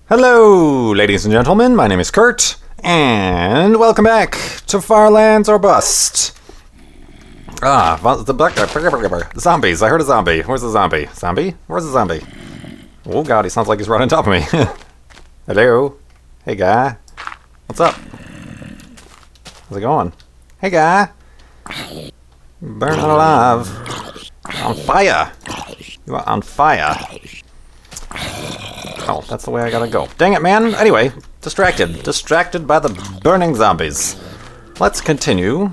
Hello, ladies and gentlemen, my name is Kurt, and welcome back to Farlands or Bust. The zombies, I heard a zombie. Where's the zombie? Zombie? Where's the zombie? Oh god, he sounds like he's right on top of me. Hello? Hey guy. What's up? How's it going? Hey guy. Burning alive. On fire. You are on fire. Oh, that's the way I gotta go. Dang it, man. Anyway, distracted by the burning zombies. Let's continue.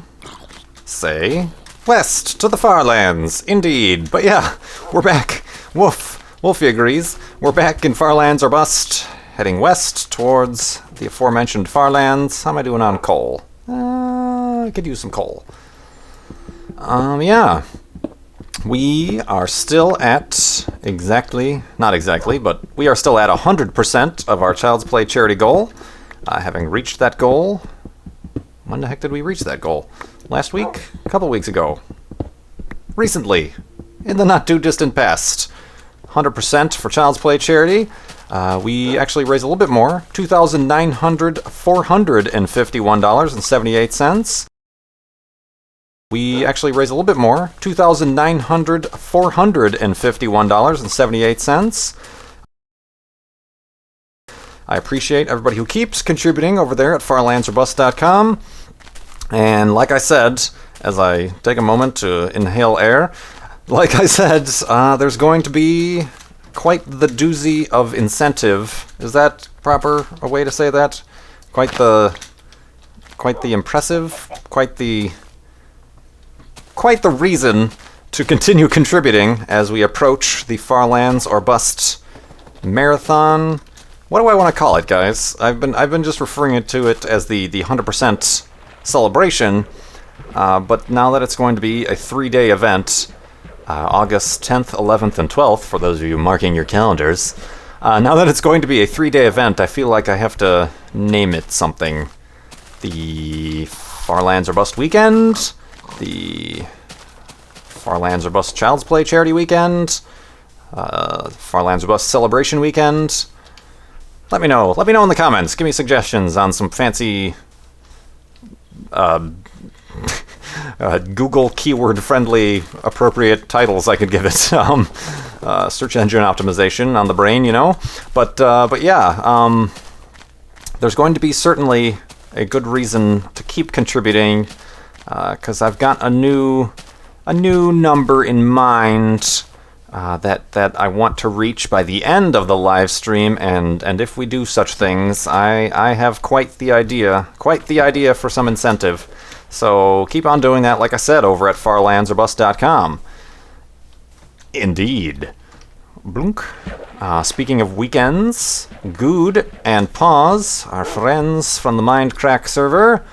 Say, west to the Farlands. Indeed. But yeah, we're back. Wolfie agrees. We're back in Farlands or Bust, heading west towards the aforementioned Farlands. How am I doing on coal? I could use some coal. Yeah. We are still at not exactly, but we are still at 100% of our Child's Play charity goal. Having reached that goal, when the heck did we reach that goal? Last week? A couple weeks ago. Recently. In the not too distant past. 100% for Child's Play charity. We actually raised a little bit more. $2,451.78. We actually raised a little bit more, $2,451.78. I appreciate everybody who keeps contributing over there at farlandsorbust.com. And like I said, as I take a moment to inhale air, like I said, there's going to be quite the doozy of incentive. Is that proper a way to say that? Quite the impressive, quite the reason to continue contributing as we approach the Farlands or Bust marathon. What do I want to call it, guys? I've been just referring to it as the 100% celebration, but now that it's going to be a 3-day event, August 10th, 11th, and 12th, for those of you marking your calendars, now that it's going to be a 3-day event, I feel like I have to name it something. The Farlands or Bust weekend? The Farlands or Bust Child's Play charity weekend, Farlands or Bust celebration weekend. Let me know in the comments. Give me suggestions on some fancy Google keyword friendly appropriate titles I could give it. Search engine optimization on the brain, you know. But yeah, there's going to be certainly a good reason to keep contributing. Because I've got a new number in mind that I want to reach by the end of the live stream, and if we do such things, I have quite the idea for some incentive. So keep on doing that, like I said, over at farlandsorbust.com. Indeed. Blunk. Speaking of weekends, Good and Pause, our friends from the Mindcrack server,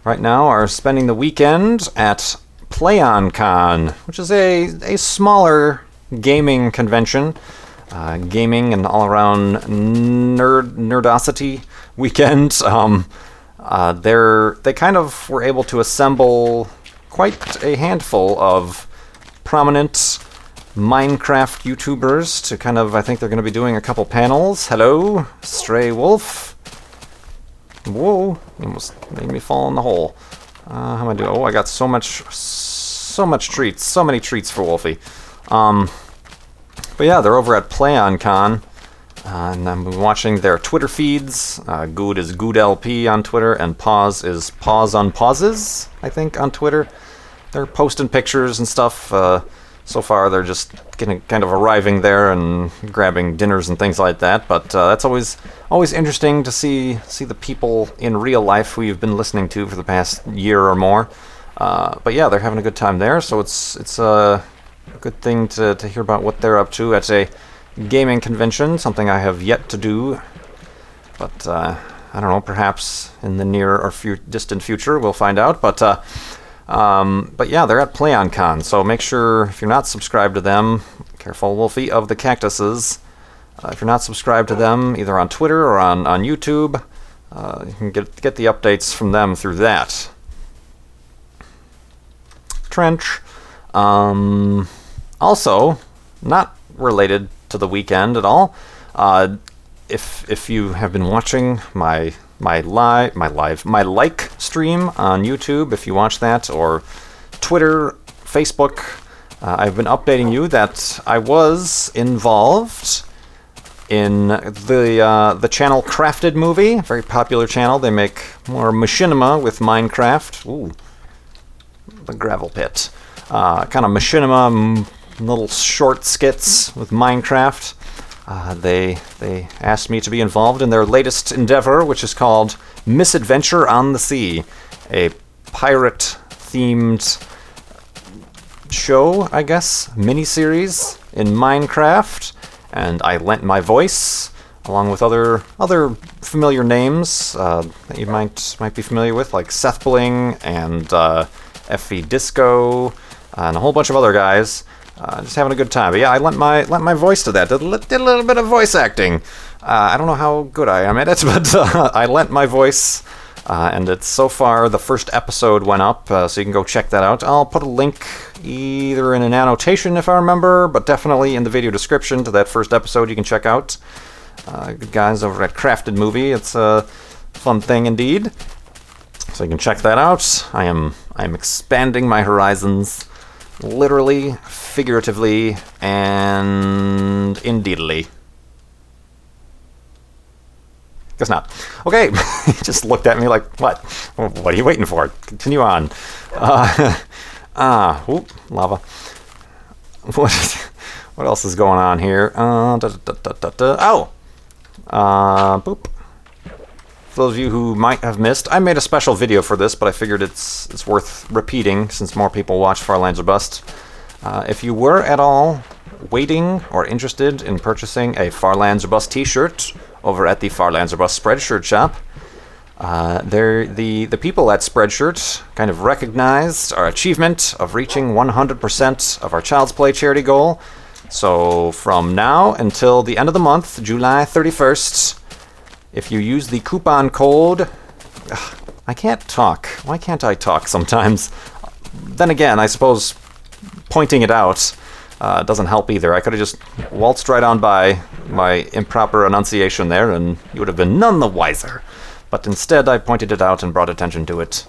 right now are spending the weekend at PlayOnCon, which is a smaller gaming convention, gaming and all-around nerdosity weekend. They kind of were able to assemble quite a handful of prominent Minecraft YouTubers to kind of, I think they're going to be doing a couple panels. Hello, Stray Wolf. Whoa, you almost made me fall in the hole. How am I doing? Oh, I got so much treats. So many treats for Wolfie. But yeah, they're over at PlayOnCon. And I'm watching their Twitter feeds. Good is GoodLP on Twitter, and Pause is Pause on Pauses, I think, on Twitter. They're posting pictures and stuff. So far, they're just kind of arriving there and grabbing dinners and things like that. But that's always interesting to see the people in real life who you've been listening to for the past year or more. But yeah, they're having a good time there. So it's a good thing to hear about what they're up to at a gaming convention. Something I have yet to do. But I don't know. Perhaps in the near or distant future, we'll find out. But yeah, they're at PlayOnCon, so make sure, if you're not subscribed to them, careful Wolfie of the cactuses, if you're not subscribed to them, either on Twitter or on YouTube, you can get the updates from them through that. Trench. Also, not related to the weekend at all, if you have been watching my like stream on YouTube, if you watch that, or Twitter, Facebook, I've been updating you that I was involved in the channel Crafted Movie, a very popular channel. They make more machinima with Minecraft. Ooh, the gravel pit. Kind of machinima, little short skits with Minecraft. They asked me to be involved in their latest endeavor, which is called Misadventure on the Sea, a pirate-themed show, I guess, miniseries in Minecraft, and I lent my voice along with other familiar names that you might be familiar with, like Seth Bling and FV Disco and a whole bunch of other guys. Just having a good time. But yeah, I lent my voice to that. Did a little bit of voice acting. I don't know how good I am at it, but I lent my voice, and it's so far the first episode went up, so you can go check that out. I'll put a link either in an annotation if I remember, but definitely in the video description to that first episode you can check out. Good guys over at Crafted Movie. It's a fun thing indeed. So you can check that out. I am expanding my horizons. Literally, figuratively, and indeedly. Guess not. Okay, he just looked at me like, what? What are you waiting for? Continue on. Oop, lava. What else is going on here? Boop. For those of you who might have missed, I made a special video for this, but I figured it's worth repeating since more people watch Farlands or Bust. If you were at all waiting or interested in purchasing a Farlands or Bust t-shirt over at the Farlands or Bust Spreadshirt shop, the people at Spreadshirt kind of recognized our achievement of reaching 100% of our Child's Play charity goal. So from now until the end of the month, July 31st, if you use the coupon code... I can't talk. Why can't I talk sometimes? Then again, I suppose pointing it out doesn't help either. I could have just waltzed right on by my improper enunciation there, and you would have been none the wiser. But instead, I pointed it out and brought attention to it.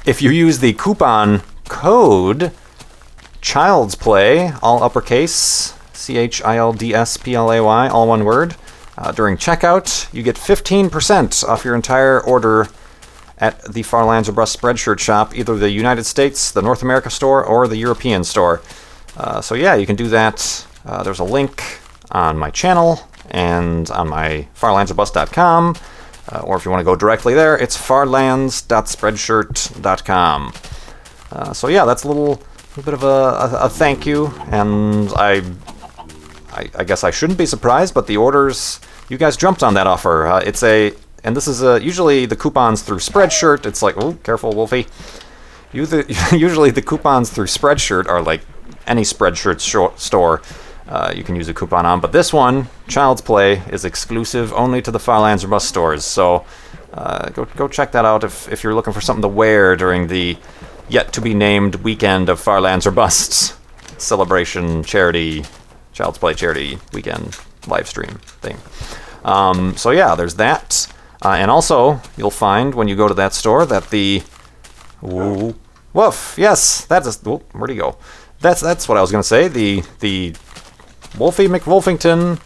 If you use the coupon code Child's Play, all uppercase, CHILDSPLAY, all one word, during checkout, you get 15% off your entire order at the Farlands or Bust Spreadshirt shop, either the United States, the North America store, or the European store. So yeah, you can do that. There's a link on my channel and on my farlandsorbust.com, or if you want to go directly there, it's farlands.spreadshirt.com. So yeah, that's a little bit of a thank you, and I guess I shouldn't be surprised, but the orders, you guys jumped on that offer. And this is usually the coupons through Spreadshirt. It's like, oh, careful, Wolfie. Usually the coupons through Spreadshirt are like any Spreadshirt store you can use a coupon on. But this one, Child's Play, is exclusive only to the Farlands or Bust stores. So go check that out if you're looking for something to wear during the yet-to-be-named weekend of Farlands or Busts celebration charity, Child's Play charity weekend live stream thing. So yeah, there's that. And also, you'll find when you go to that store that the... Ooh, woof! Yes! That's a... Where'd he go? That's what I was going to say. The Wolfie McWolfington...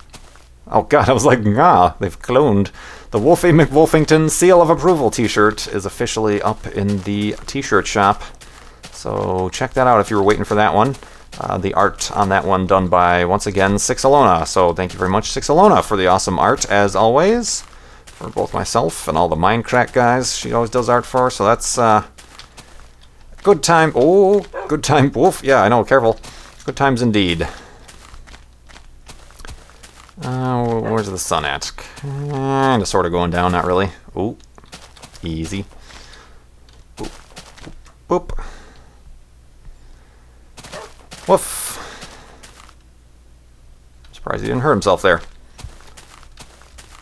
Oh god, I was like, they've cloned. The Wolfie McWolfington Seal of Approval t-shirt is officially up in the t-shirt shop. So check that out if you were waiting for that one. The art on that one done by, once again, Sixalona. So thank you very much, Sixalona, for the awesome art, as always. For both myself and all the Minecraft guys she always does art for. So that's good time. Oh, good time. Wolf. Yeah, I know, careful. Good times indeed. Where's the sun at? Kind of sort of going down, not really. Ooh, easy. Boop, boop, boop. Woof. Surprised he didn't hurt himself there.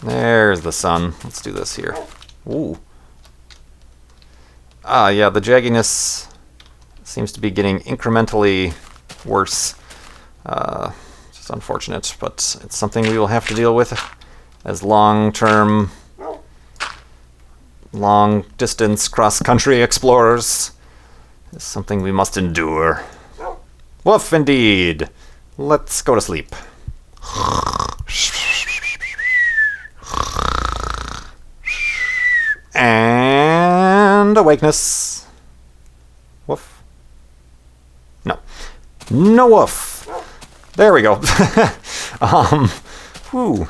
There's the sun. Let's do this here. Ooh. Yeah, the jagginess seems to be getting incrementally worse. It's unfortunate, but it's something we will have to deal with as long-term, long-distance cross-country explorers. It's something we must endure. Woof, indeed. Let's go to sleep. And awakeness. Woof. No. No woof. There we go. Whew.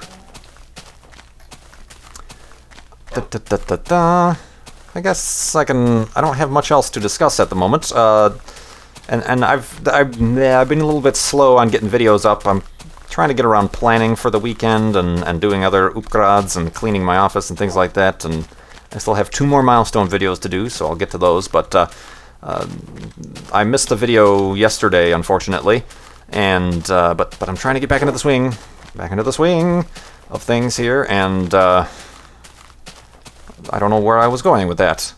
I guess I don't have much else to discuss at the moment. And I've been a little bit slow on getting videos up. I'm trying to get around planning for the weekend and doing other upgrades and cleaning my office and things like that. And I still have 2 more milestone videos to do, so I'll get to those. But I missed the video yesterday, unfortunately. And but I'm trying to get back into the swing of things here, and I don't know where I was going with that.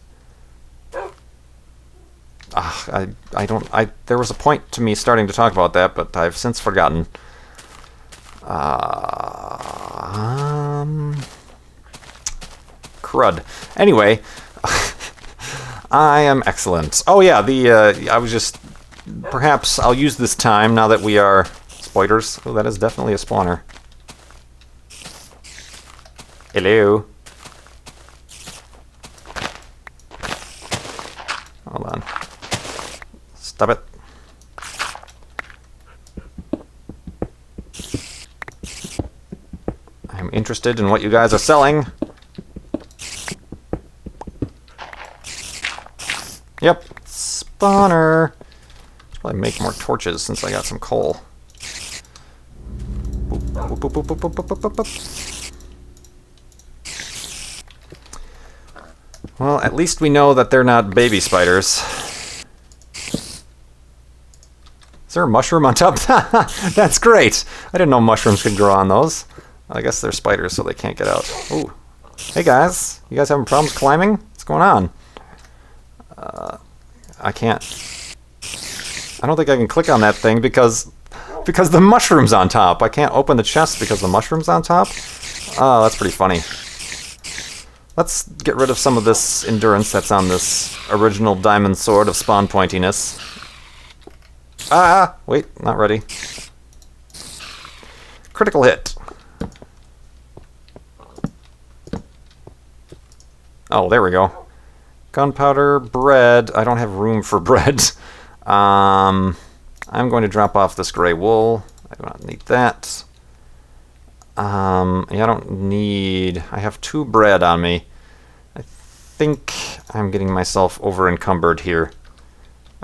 There was a point to me starting to talk about that, but I've since forgotten. Crud. Anyway, I am excellent. Oh yeah, I was just... Perhaps I'll use this time, now that we are... Spoilers? Oh, that is definitely a spawner. Hello. Hold on. Stop it. I'm interested in what you guys are selling. Yep. Spawner. Probably make more torches since I got some coal. Boop, boop, boop, boop, boop, boop, boop, boop. Well, at least we know that they're not baby spiders. Is there a mushroom on top? That's great! I didn't know mushrooms could grow on those. I guess they're spiders, so they can't get out. Ooh. Hey guys, you guys having problems climbing? What's going on? I can't... I don't think I can click on that thing because the mushroom's on top. I can't open the chest because the mushroom's on top. Oh, that's pretty funny. Let's get rid of some of this endurance that's on this original diamond sword of spawn pointiness. Ah! Wait, not ready. Critical hit. Oh, there we go. Gunpowder, bread. I don't have room for bread. I'm going to drop off this gray wool. I do not need that. Yeah, I don't need... I have 2 bread on me. I think I'm getting myself over encumbered here.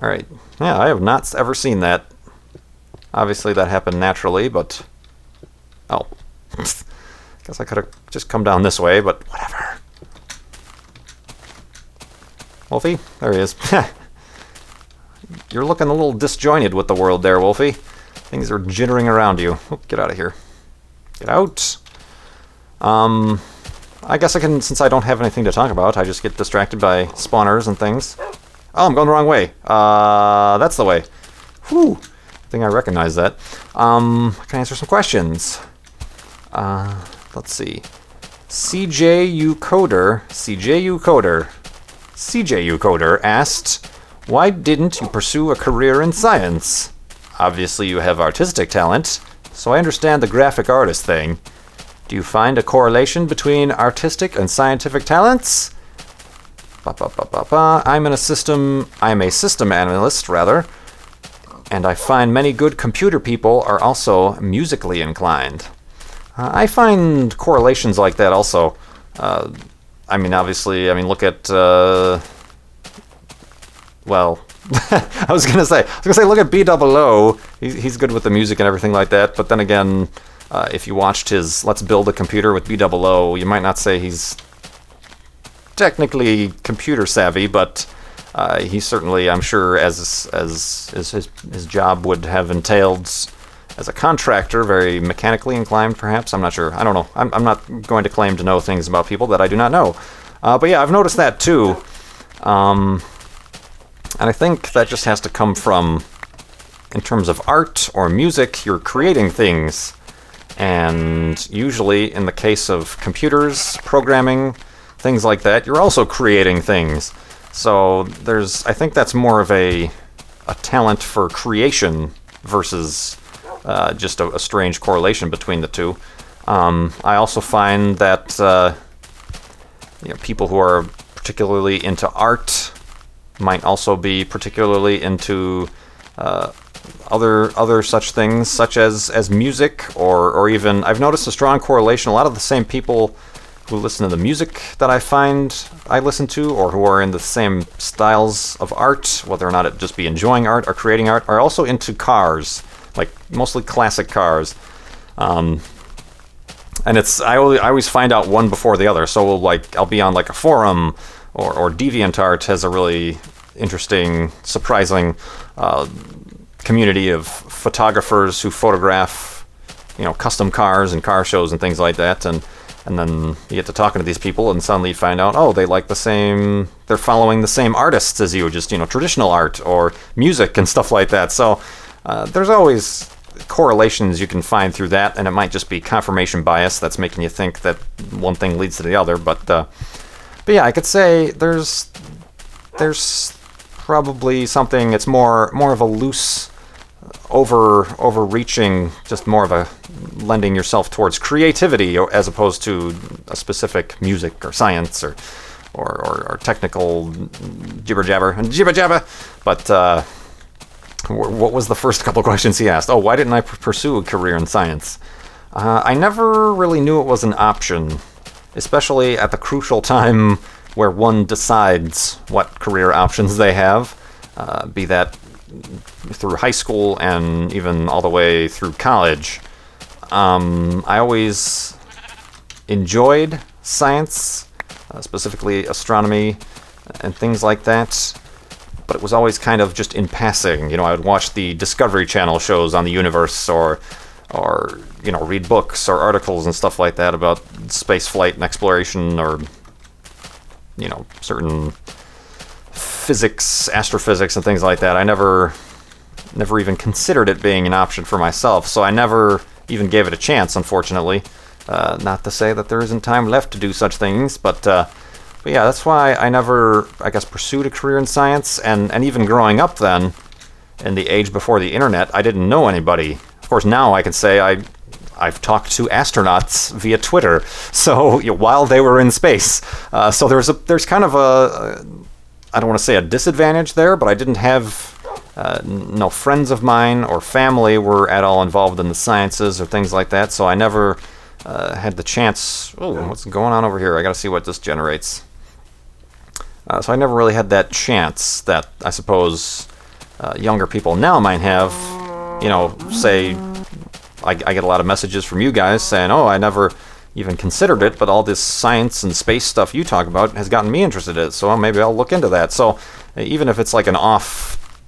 Alright. Yeah, I have not ever seen that. Obviously that happened naturally, but... Oh. Guess I could have just come down this way, but whatever. Wolfie? There he is. You're looking a little disjointed with the world there, Wolfie. Things are jittering around you. Oh, get out of here. Get out. I guess I can, since I don't have anything to talk about, I just get distracted by spawners and things. Oh, I'm going the wrong way. That's the way. Whew. I think I recognize that. I can answer some questions. Let's see. CJU Coder asked, why didn't you pursue a career in science? Obviously you have artistic talent, so I understand the graphic artist thing. Do you find a correlation between artistic and scientific talents? I'm a system analyst, rather, and I find many good computer people are also musically inclined. I find correlations like that also. I mean, obviously, look at, well, I was gonna say, look at B00. He's good with the music and everything like that. But then again, if you watched his Let's Build a Computer with B00, you might not say he's technically computer savvy, but he certainly, I'm sure, as his job would have entailed as a contractor, very mechanically inclined, perhaps. I'm not sure. I don't know. I'm not going to claim to know things about people that I do not know. But yeah, I've noticed that too. And I think that just has to come from in terms of art or music, you're creating things. And usually, in the case of computers, programming, things like that, you're also creating things. So I think that's more of a talent for creation versus just a strange correlation between the two. I also find that people who are particularly into art might also be particularly into other such things, such as music, or even, I've noticed a strong correlation. A lot of the same people who listen to the music that I find I listen to, or who are in the same styles of art, whether or not it just be enjoying art or creating art, are also into cars, like mostly classic cars. And I always find out one before the other. So I'll be on like a forum, or DeviantArt has a really interesting, surprising community of photographers who photograph, custom cars and car shows and things like that. And then you get to talking to these people, and suddenly you find out, they're following the same artists as you, just, traditional art or music and stuff like that. So there's always correlations you can find through that, and it might just be confirmation bias that's making you think that one thing leads to the other. But yeah, I could say there's probably something. It's more of a loose, overreaching, just more of a lending yourself towards creativity as opposed to a specific music or science or technical jibber jabber. But what was the first couple questions he asked? Why didn't I pursue a career in science? I never really knew it was an option, especially at the crucial time where one decides what career options they have, be that through high school and even all the way through college. I always enjoyed science, specifically astronomy and things like that, but it was always kind of just in passing. I would watch the Discovery Channel shows on the universe, or read books or articles and stuff like that about space flight and exploration, or certain physics, astrophysics and things like that. I never even considered it being an option for myself, so I never even gave it a chance, unfortunately. Not to say that there isn't time left to do such things, but yeah, that's why I never, I guess, pursued a career in science. And even growing up then, in the age before the internet, I didn't know anybody. Of course, now I can say I've talked to astronauts via Twitter, so while they were in space. So there's kind of I don't want to say a disadvantage there, but I didn't have no friends of mine or family were at all involved in the sciences or things like that, so I never had the chance. What's going on over here? I gotta see what this generates. So I never really had that chance that I suppose younger people now might have. Say, I get a lot of messages from you guys saying, I never even considered it, but all this science and space stuff you talk about has gotten me interested in it, so maybe I'll look into that. So even if it's like an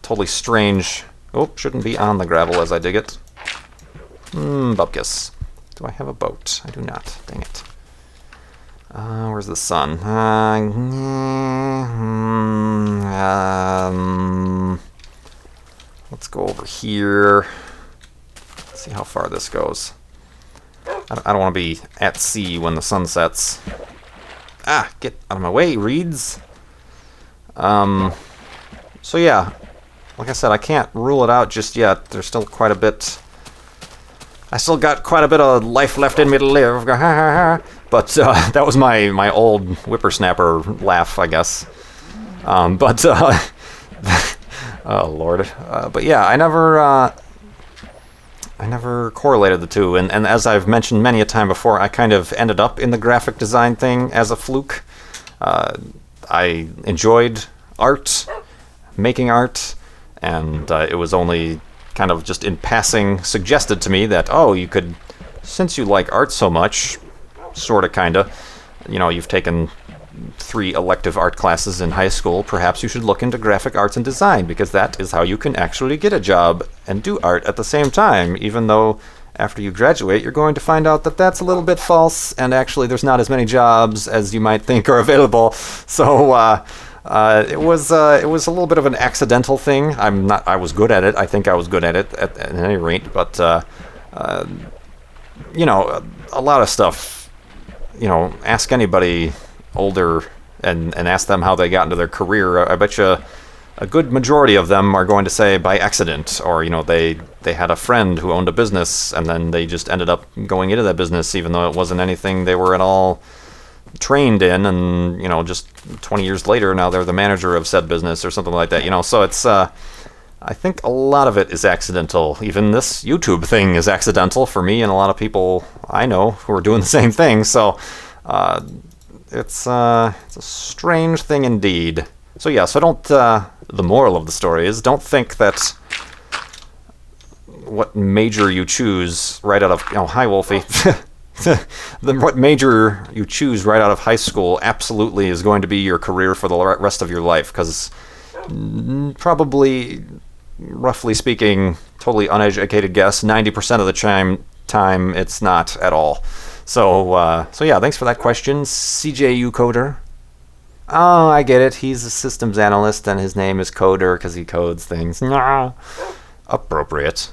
totally strange... shouldn't be on the gravel as I dig it. Bupkis. Do I have a boat? I do not. Dang it. Where's the sun? Let's go over here. Let's see how far this goes. I don't want to be at sea when the sun sets. Get out of my way, reeds. So yeah, like I said, I can't rule it out just yet. There's still quite a bit... I still got quite a bit of life left in me to live. But that was my old whippersnapper laugh, I guess. Oh Lord. But yeah, I never correlated the two, and as I've mentioned many a time before, I kind of ended up in the graphic design thing as a fluke. I enjoyed art, making art, and it was only kind of just in passing suggested to me that, you could, since you like art so much, sorta, kinda, you've taken 3 elective art classes in high school, perhaps you should look into graphic arts and design, because that is how you can actually get a job and do art at the same time, even though after you graduate you're going to find out that that's a little bit false, and actually there's not as many jobs as you might think are available. So It was a little bit of an accidental thing. I was good at it. I think I was good at it at any rate. But you know, a lot of stuff. You know, ask anybody older and ask them how they got into their career. I bet you a good majority of them are going to say by accident, or, you know, they had a friend who owned a business and then they just ended up going into that business even though it wasn't anything they were at all trained in, and, you know, just 20 years later now they're the manager of said business or something like that, you know. So it's I think a lot of it is accidental. Even this YouTube thing is accidental for me and a lot of people I know who are doing the same thing. So it's a strange thing indeed. So yeah, so don't, the moral of the story is, don't think that what major you choose right out of, oh, hi Wolfie, what major you choose right out of high school absolutely is going to be your career for the rest of your life, because probably, roughly speaking, totally uneducated guess, 90% of the time it's not at all. So, so yeah, thanks for that question, CJU Coder. Oh, I get it. He's a systems analyst, and his name is Coder because he codes things. Nah. Appropriate.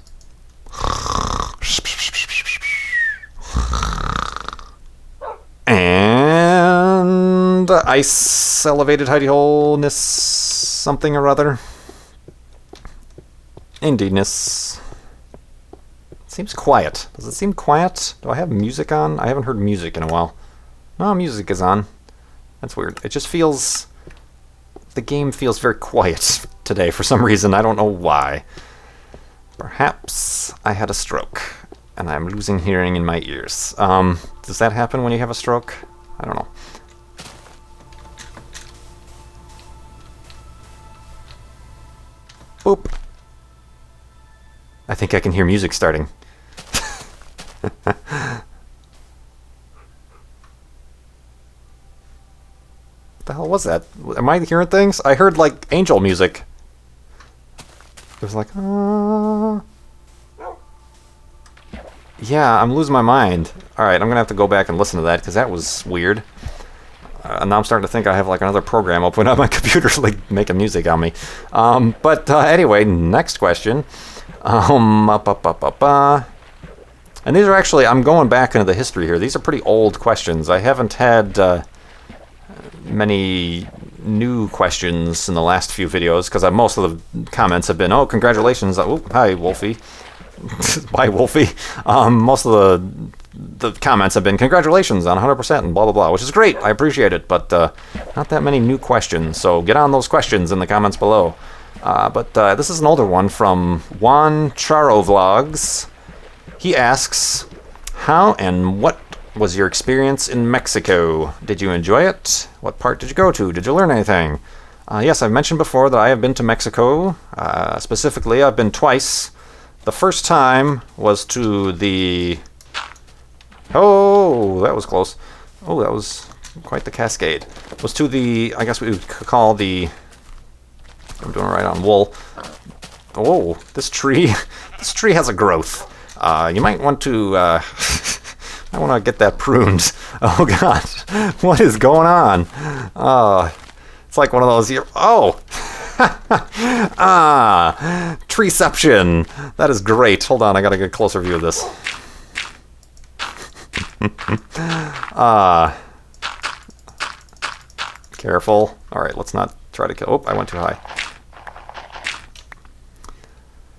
And ice elevated hidey holeness something or other. Indeedness. It seems quiet. Does it seem quiet? Do I have music on? I haven't heard music in a while. No, music is on. That's weird. It just feels... The game feels very quiet today for some reason. I don't know why. Perhaps I had a stroke and I'm losing hearing in my ears. Does that happen when you have a stroke? I don't know. Boop. I think I can hear music starting. The hell was that? Am I hearing things? I heard like angel music. It was like, yeah, I'm losing my mind. Alright, I'm gonna have to go back and listen to that because that was weird. And now I'm starting to think I have like another program open on my computer like making music on me. But anyway, next question. And these are actually, I'm going back into the history here. These are pretty old questions. I haven't had many new questions in the last few videos because most of the comments have been, oh, congratulations. Oh, hi, Wolfie. Bye, Wolfie. Most of the comments have been congratulations on 100% and blah, blah, blah, which is great. I appreciate it, but not that many new questions. So get on those questions in the comments below. But this is an older one from Juan Charo Vlogs. He asks, how and what was your experience in Mexico? Did you enjoy it? What part did you go to? Did you learn anything? Yes, I've mentioned before that I have been to Mexico. Specifically, I've been twice. The first time was to the... Oh, that was close. Oh, that was quite the cascade. Was to the, I guess we would call the... I'm doing it right on wool. Oh, this tree has a growth. You might want to... I want to get that pruned. Oh, God. What is going on? It's like one of those... Oh! Treeception. That is great. Hold on, I got to get a closer view of this. Careful. All right, let's not try to kill... Oh, I went too high.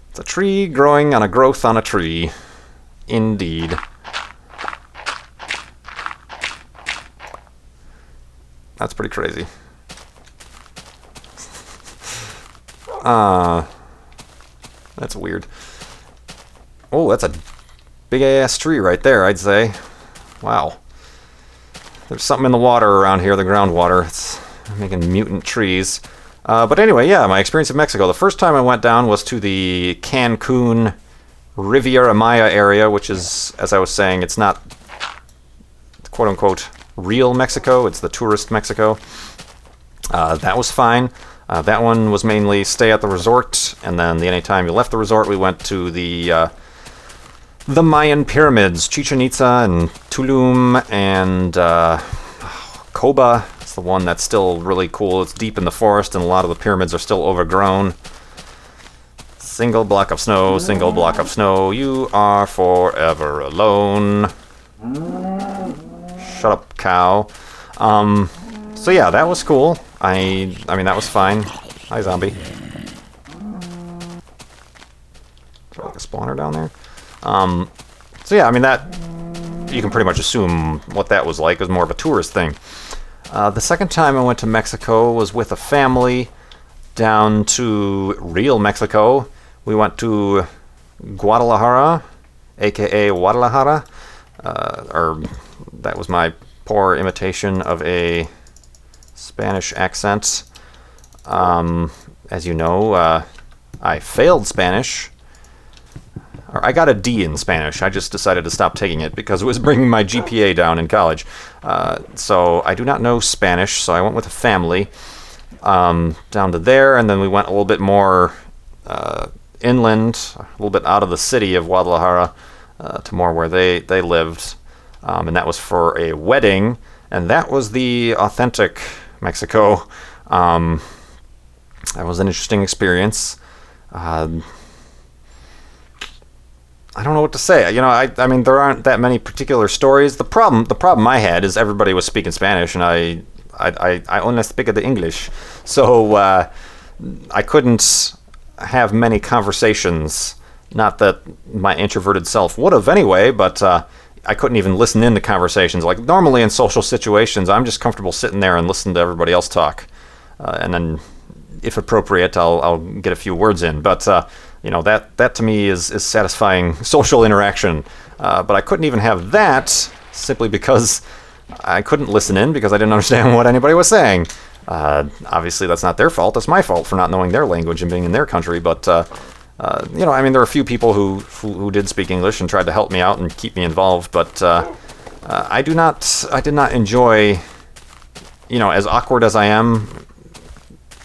It's a tree growing on a growth on a tree. Indeed. That's pretty crazy. That's weird. Oh, that's a big-ass tree right there, I'd say. Wow. There's something in the water around here, the groundwater. It's making mutant trees. But anyway, yeah, my experience in Mexico. The first time I went down was to the Cancun Riviera Maya area, which is, as I was saying, it's not quote-unquote real Mexico, it's the tourist Mexico. That was fine. That one was mainly stay at the resort, and then anytime you left the resort, we went to the Mayan pyramids, Chichen Itza and Tulum and Coba. It's the one that's still really cool. It's deep in the forest, and a lot of the pyramids are still overgrown. Single block of snow, single block of snow. You are forever alone. Shut up, cow. So yeah, that was cool. I mean, that was fine. Hi, zombie. Is there like a spawner down there? So yeah, I mean, that... You can pretty much assume what that was like. It was more of a tourist thing. The second time I went to Mexico was with a family down to real Mexico. We went to Guadalajara, aka Guadalajara. Or that was my poor imitation of a Spanish accent. As you know, I failed Spanish. Or I got a D in Spanish. I just decided to stop taking it because it was bringing my GPA down in college. So I do not know Spanish, so I went with a family down to there, and then we went a little bit more inland, a little bit out of the city of Guadalajara to more where they lived. And that was for a wedding, and that was the authentic Mexico. That was an interesting experience. I don't know what to say. You know, I mean, there aren't that many particular stories. The problem I had is everybody was speaking Spanish, and I only speak the English, so I couldn't have many conversations. Not that my introverted self would have anyway, but I couldn't even listen into conversations. Like normally in social situations, I'm just comfortable sitting there and listening to everybody else talk, and then, if appropriate, I'll get a few words in. But you know, that to me is satisfying social interaction. But I couldn't even have that simply because I couldn't listen in because I didn't understand what anybody was saying. Obviously, that's not their fault. That's my fault for not knowing their language and being in their country. But you know, I mean, there are a few people who did speak English and tried to help me out and keep me involved. But I did not enjoy, you know, as awkward as I am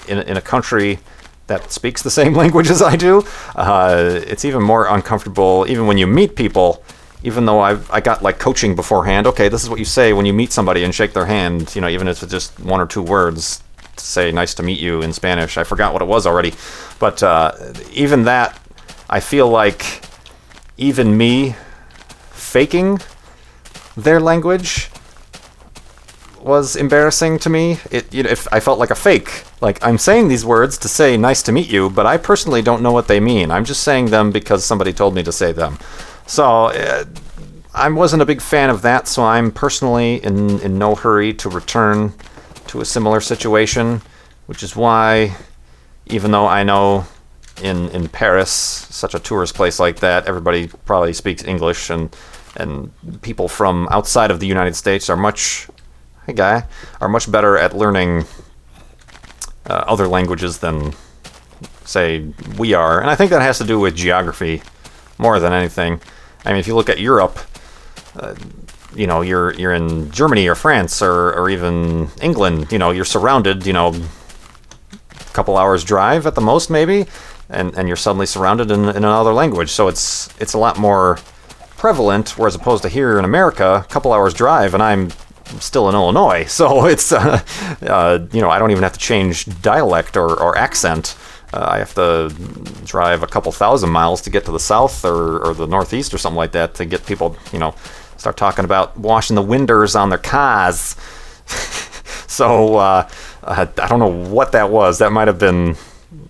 in a country that speaks the same language as I do. It's even more uncomfortable, even when you meet people, even though I got like coaching beforehand. Okay, this is what you say when you meet somebody and shake their hand, you know, even if it's just one or two words to say nice to meet you in Spanish. I forgot what it was already. But even that, I feel like even me faking their language was embarrassing to me. You know, if I felt like a fake, like I'm saying these words to say nice to meet you, but I personally don't know what they mean. I'm just saying them because somebody told me to say them. So I wasn't a big fan of that, so I'm personally in no hurry to return to a similar situation, which is why, even though I know in Paris, such a tourist place like that, everybody probably speaks English, and people from outside of the United States are much better at learning other languages than, say, we are. And I think that has to do with geography more than anything. I mean, if you look at Europe, you know, you're in Germany or France or even England, you know, you're surrounded, you know, a couple hours drive at the most maybe, and you're suddenly surrounded in another language. So it's a lot more prevalent, whereas opposed to here in America, a couple hours drive and I'm still in Illinois, so it's you know, I don't even have to change dialect or accent. I have to drive a couple thousand miles to get to the south or the northeast or something like that to get people, you know, start talking about washing the windows on their cars. So I don't know what that was. That might have been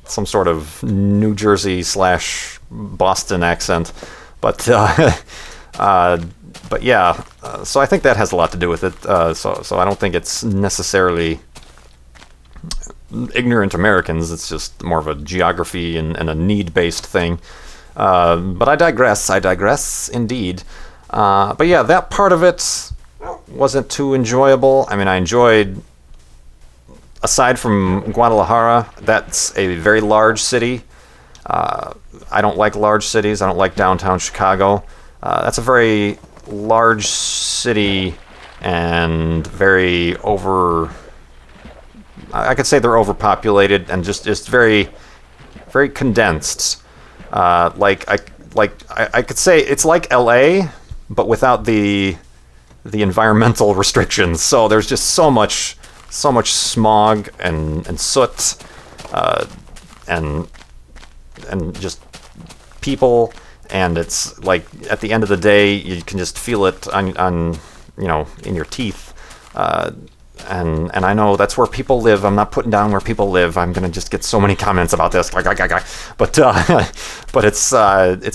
some sort of New Jersey / Boston accent, but yeah, so I think that has a lot to do with it. So I don't think it's necessarily ignorant Americans. It's just more of a geography and a need-based thing. But I digress indeed. But yeah, that part of it wasn't too enjoyable. I mean, I enjoyed, aside from Guadalajara, that's a very large city. I don't like large cities. I don't like downtown Chicago. That's a very large city and very I could say they're overpopulated and just very, very condensed. I could say it's like LA, but without the environmental restrictions. So there's just so much so much smog and soot, and just people, and it's like at the end of the day you can just feel it on in your teeth. And I know that's where people live. I'm not putting down where people live. I'm gonna just get so many comments about this. But it's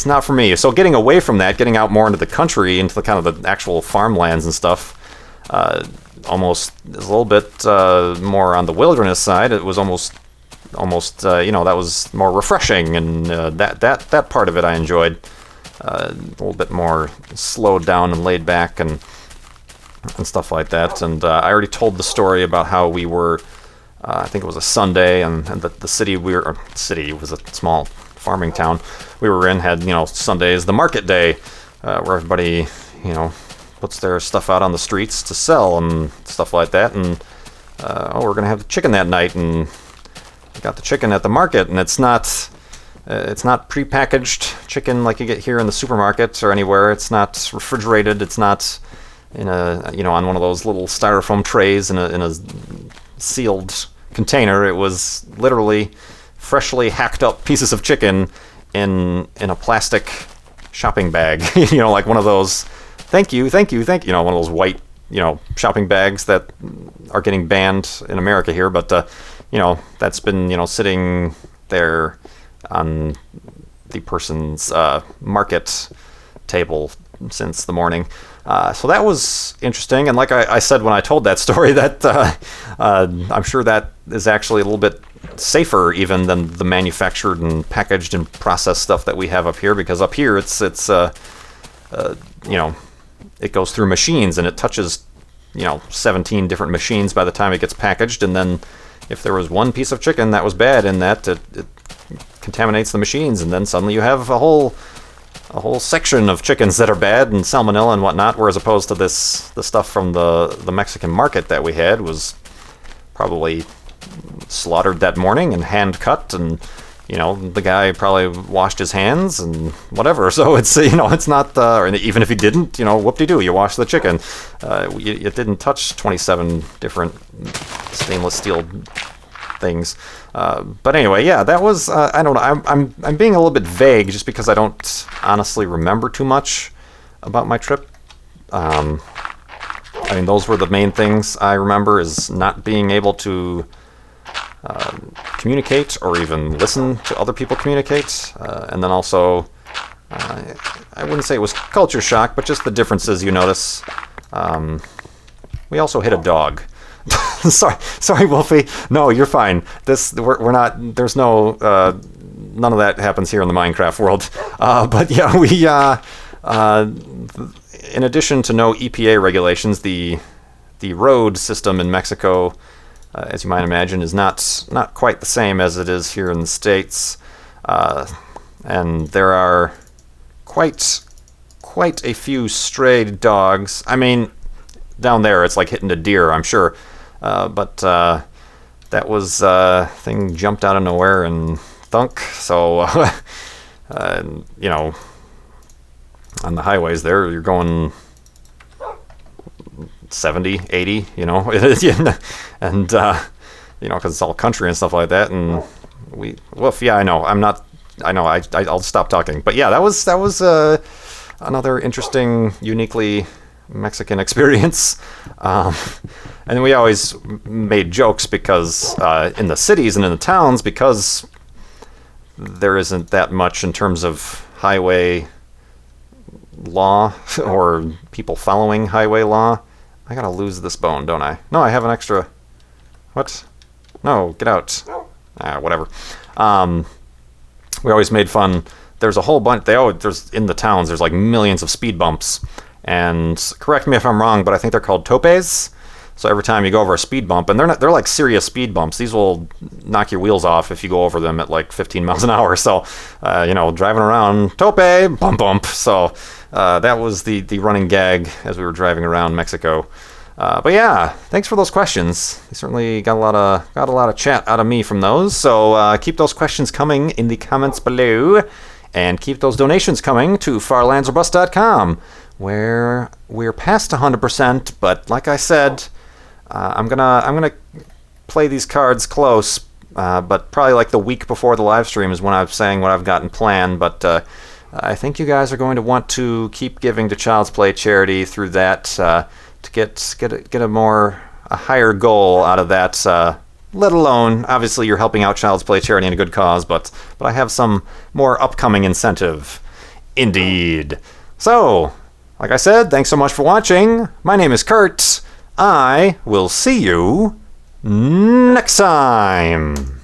not for me. So getting away from that, getting out more into the country, into the kind of the actual farmlands and stuff, almost is a little bit more on the wilderness side. It was almost that was more refreshing, and that part of it I enjoyed. A little bit more slowed down and laid back and stuff like that. And I already told the story about how we were, I think it was a Sunday, and the city city was a small farming town we were in, had, Sundays, the market day, where everybody, puts their stuff out on the streets to sell and stuff like that. And, we're going to have chicken that night, and we got the chicken at the market, and it's not prepackaged chicken like you get here in the supermarkets or anywhere. It's not refrigerated. It's not in on one of those little styrofoam trays in a sealed container. It was literally freshly hacked up pieces of chicken in a plastic shopping bag. Like one of those thank you, one of those white shopping bags that are getting banned in America here, but that's been sitting there on the person's market table since the morning. So that was interesting, and like I said when I told that story, that I'm sure that is actually a little bit safer even than the manufactured and packaged and processed stuff that we have up here, because up here it's it goes through machines, and it touches 17 different machines by the time it gets packaged, and then if there was one piece of chicken that was bad in that, it contaminates the machines, and then suddenly you have a whole section of chickens that are bad and salmonella and whatnot, whereas opposed to the stuff from the Mexican market that we had was probably slaughtered that morning and hand cut, and the guy probably washed his hands and whatever. So it's it's not and even if he didn't, whoop-de-doo, you wash the chicken. It didn't touch 27 different stainless steel things. But anyway, yeah, that was I don't know. I'm being a little bit vague just because I don't honestly remember too much about my trip. Those were the main things I remember, is not being able to communicate or even listen to other people communicate, and then also I wouldn't say it was culture shock, but just the differences you notice. We also hit a dog. sorry, Wolfie. No, you're fine. We're not. There's no. None of that happens here in the Minecraft world. But yeah, we. In addition to no EPA regulations, the road system in Mexico, as you might imagine, is not quite the same as it is here in the States, and there are quite a few stray dogs. I mean, down there it's like hitting a deer, I'm sure. But that was thing jumped out of nowhere and thunk. So on the highways there, you're going 70, 80, and because it's all country and stuff like that. And I know I'll stop talking. But yeah, that was another interesting, uniquely Mexican experience. And we always made jokes because in the cities and in the towns, because there isn't that much in terms of highway law or people following highway law. I gotta lose this bone, don't I? No, I have an extra. What? No, get out. Whatever. We always made fun. There's a whole bunch. There's in the towns. There's like millions of speed bumps. And correct me if I'm wrong, but I think they're called topes. So every time you go over a speed bump, and they're like serious speed bumps. These will knock your wheels off if you go over them at like 15 miles an hour. So, driving around, tope, bump. So that was the running gag as we were driving around Mexico. But yeah, thanks for those questions. You certainly got a lot of chat out of me from those. So keep those questions coming in the comments below, and keep those donations coming to farlandsorbust.com, where we're past 100%. But like I said, I'm gonna play these cards close, but probably like the week before the live stream is when I'm saying what I've got in plan. But I think you guys are going to want to keep giving to Child's Play charity through that to get a higher goal out of that. Let alone, obviously, you're helping out Child's Play charity in a good cause, but I have some more upcoming incentive. Indeed. So, like I said, thanks so much for watching. My name is Kurt. I will see you next time.